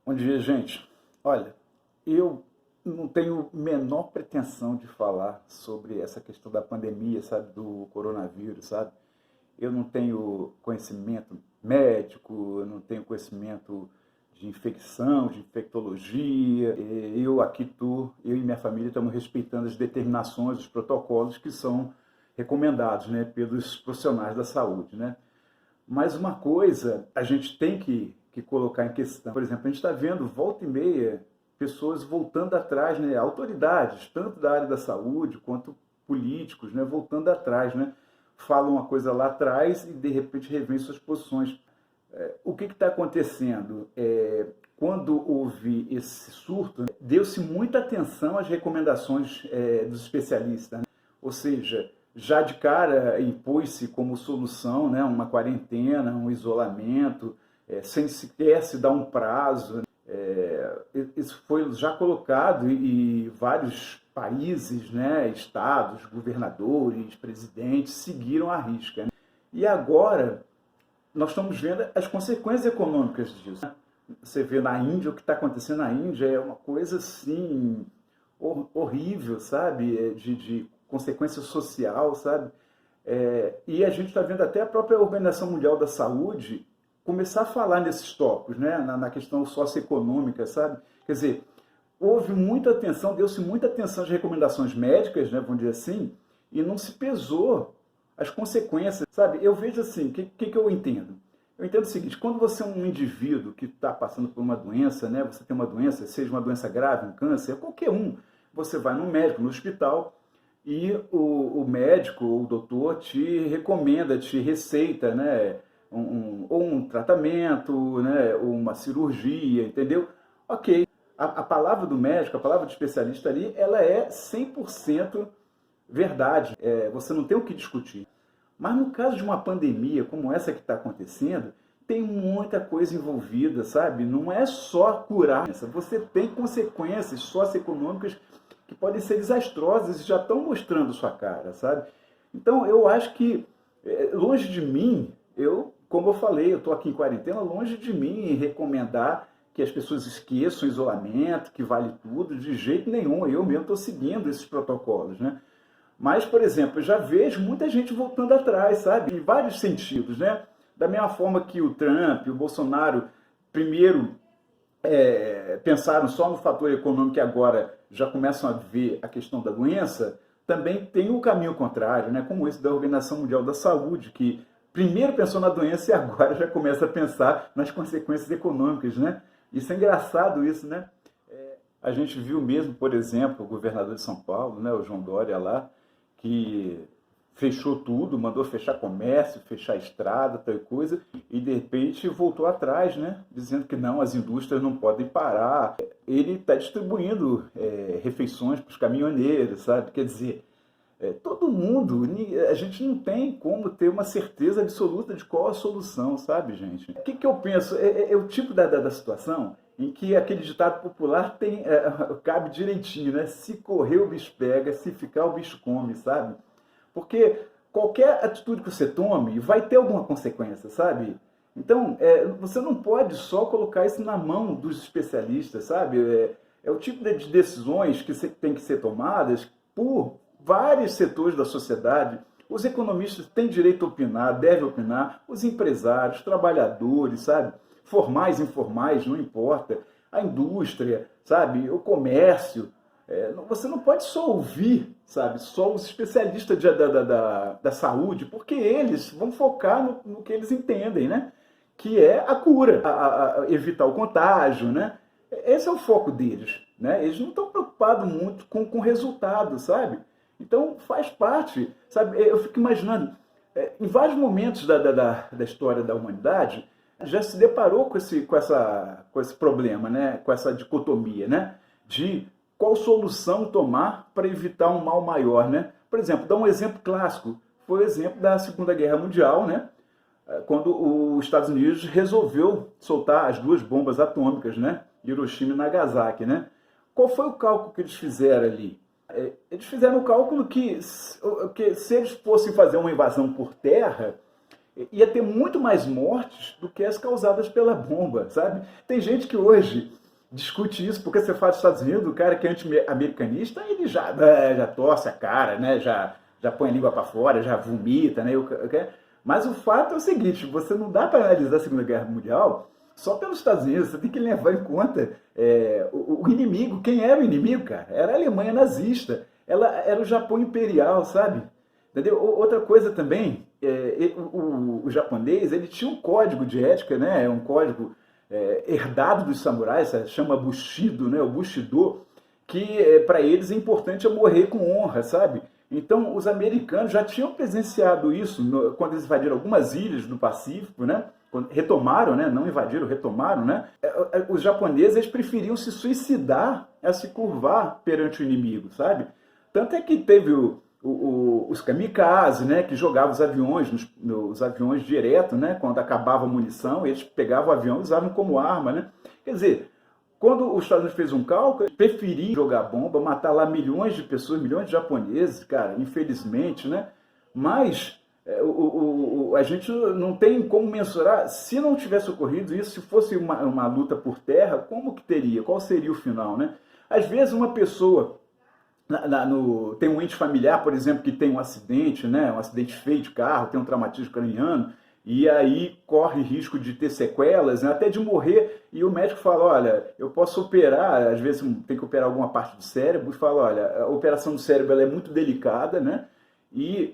Bom dia, gente. Olha, eu não tenho menor pretensão de falar sobre essa questão da pandemia, sabe, do coronavírus, sabe? Eu não tenho conhecimento médico, eu não tenho conhecimento de infecção, de infectologia. Eu e minha família estamos respeitando as determinações, os protocolos que são recomendados, né, pelos profissionais da saúde, né? Mas uma coisa a gente tem que colocar em questão. Por exemplo, a gente está vendo volta e meia pessoas voltando atrás, né? Autoridades, tanto da área da saúde quanto políticos, né? Voltando atrás, né? Falam uma coisa lá atrás e de repente revêem suas posições. O que está acontecendo? Quando houve esse surto, deu-se muita atenção às recomendações dos especialistas, né? Ou seja, já de cara impôs-se como solução, né, uma quarentena, um isolamento, sem sequer se dar um prazo, né? Isso foi já colocado e vários países, né, estados, governadores, presidentes seguiram à risca, né? E agora nós estamos vendo as consequências econômicas disso, né? Você vê na Índia, o que está acontecendo na Índia é uma coisa assim horrível, sabe? De consequência social, sabe? E a gente está vendo até a própria Organização Mundial da Saúde começar a falar nesses tópicos, né? Na questão socioeconômica, sabe? Quer dizer, houve muita atenção, deu-se muita atenção às recomendações médicas, né, vamos dizer assim, e não se pesou as consequências, sabe? Eu vejo assim, o que eu entendo? Eu entendo o seguinte, quando você é um indivíduo que está passando por uma doença, né, você tem uma doença, seja uma doença grave, um câncer, qualquer um, você vai no médico, no hospital, e o médico ou o doutor te recomenda, te receita, né, ou um tratamento, né, ou uma cirurgia, entendeu? Ok, a palavra do médico, a palavra do especialista ali, ela é 100% verdade. Você não tem o que discutir. Mas no caso de uma pandemia como essa que está acontecendo, tem muita coisa envolvida, sabe? Não é só curar. Você tem consequências socioeconômicas que podem ser desastrosas e já estão mostrando sua cara, sabe? Então eu acho que, longe de mim, como eu falei, eu estou aqui em quarentena, longe de mim recomendar que as pessoas esqueçam o isolamento, que vale tudo, de jeito nenhum. Eu mesmo estou seguindo esses protocolos, né? Mas, por exemplo, eu já vejo muita gente voltando atrás, sabe? Em vários sentidos, né? Da mesma forma que o Trump, o Bolsonaro, primeiro pensaram só no fator econômico e agora já começam a ver a questão da doença, também tem o caminho contrário, né? Como esse da Organização Mundial da Saúde, que primeiro pensou na doença e agora já começa a pensar nas consequências econômicas, né? Isso é engraçado, isso, né? A gente viu mesmo, por exemplo, o governador de São Paulo, né, o João Dória lá, que fechou tudo, mandou fechar comércio, fechar estrada, tal coisa, e de repente voltou atrás, né, dizendo que não, as indústrias não podem parar. Ele está distribuindo refeições para os caminhoneiros, sabe? Quer dizer, todo mundo, a gente não tem como ter uma certeza absoluta de qual a solução, sabe, gente? O que eu penso? É o tipo da situação em que aquele ditado popular cabe direitinho, né? Se correr o bicho pega, se ficar o bicho come, sabe? Porque qualquer atitude que você tome vai ter alguma consequência, sabe? Então, você não pode só colocar isso na mão dos especialistas, sabe? É o tipo de decisões que tem que ser tomadas por vários setores da sociedade. Os economistas têm direito a opinar, devem opinar, os empresários, trabalhadores, sabe? Formais, informais, não importa. A indústria, sabe? O comércio. Você não pode só ouvir, sabe? Só os especialistas da saúde, porque eles vão focar no que eles entendem, né? Que é a cura, a evitar o contágio, né? Esse é o foco deles, né? Eles não estão preocupados muito com o resultado, sabe? Então faz parte, sabe? Eu fico imaginando, em vários momentos da história da humanidade, já se deparou com esse problema, né? Com essa dicotomia, né? De qual solução tomar para evitar um mal maior, né? Por exemplo, dar um exemplo clássico, foi o exemplo da Segunda Guerra Mundial, né? Quando os Estados Unidos resolveu soltar as duas bombas atômicas, né? Hiroshima e Nagasaki, né? Qual foi o cálculo que eles fizeram ali? Eles fizeram o cálculo que se eles fossem fazer uma invasão por terra, ia ter muito mais mortes do que as causadas pela bomba, sabe? Tem gente que hoje discute isso, porque você fala dos Estados Unidos, o cara que é anti-americanista, ele já torce a cara, né? Já põe a língua para fora, já vomita, né? Mas o fato é o seguinte, você não dá para analisar a Segunda Guerra Mundial só pelos Estados Unidos, você tem que levar em conta o inimigo. Quem era o inimigo, cara? Era a Alemanha nazista, ela era o Japão imperial, sabe? Entendeu? Outra coisa também, o japonês, ele tinha um código de ética, né? Um código herdado dos samurais, chama Bushido, né? O Bushido, que para eles é importante morrer com honra, sabe? Então, os americanos já tinham presenciado isso quando eles invadiram algumas ilhas do Pacífico, né? Quando retomaram, né? Não invadiram, retomaram, né? Os japoneses eles preferiam se suicidar a se curvar perante o inimigo, sabe? Tanto é que teve os kamikaze, né? Que jogavam os aviões, nos aviões direto, né? Quando acabava a munição, eles pegavam o avião e usavam como arma, né? Quer dizer, quando os Estados Unidos fez um cálculo, preferia jogar bomba, matar lá milhões de pessoas, milhões de japoneses, cara, infelizmente, né? Mas a gente não tem como mensurar, se não tivesse ocorrido isso, se fosse uma luta por terra, como que teria? Qual seria o final, né? Às vezes uma pessoa tem um ente familiar, por exemplo, que tem um acidente, né? Um acidente feio de carro, tem um traumatismo craniano, e aí corre risco de ter sequelas, né, até de morrer, e o médico fala, olha, eu posso operar, às vezes tem que operar alguma parte do cérebro, e fala, olha, a operação do cérebro ela é muito delicada, né, e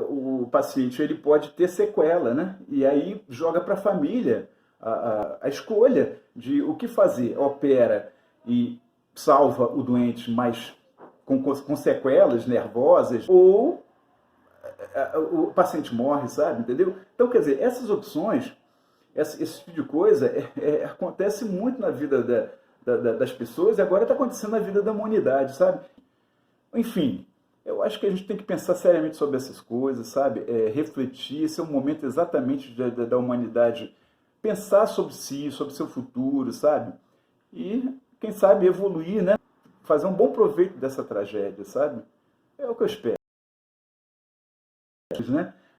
o paciente ele pode ter sequela, né, e aí joga para a família a escolha de o que fazer, opera e salva o doente, mas com sequelas nervosas, ou o paciente morre, sabe? Entendeu? Então, quer dizer, essas opções, esse tipo de coisa acontece muito na vida das pessoas e agora está acontecendo na vida da humanidade, sabe? Enfim, eu acho que a gente tem que pensar seriamente sobre essas coisas, sabe? Refletir, esse é o momento exatamente da humanidade pensar sobre si, sobre seu futuro, sabe? E, quem sabe, evoluir, né? Fazer um bom proveito dessa tragédia, sabe? É o que eu espero, né?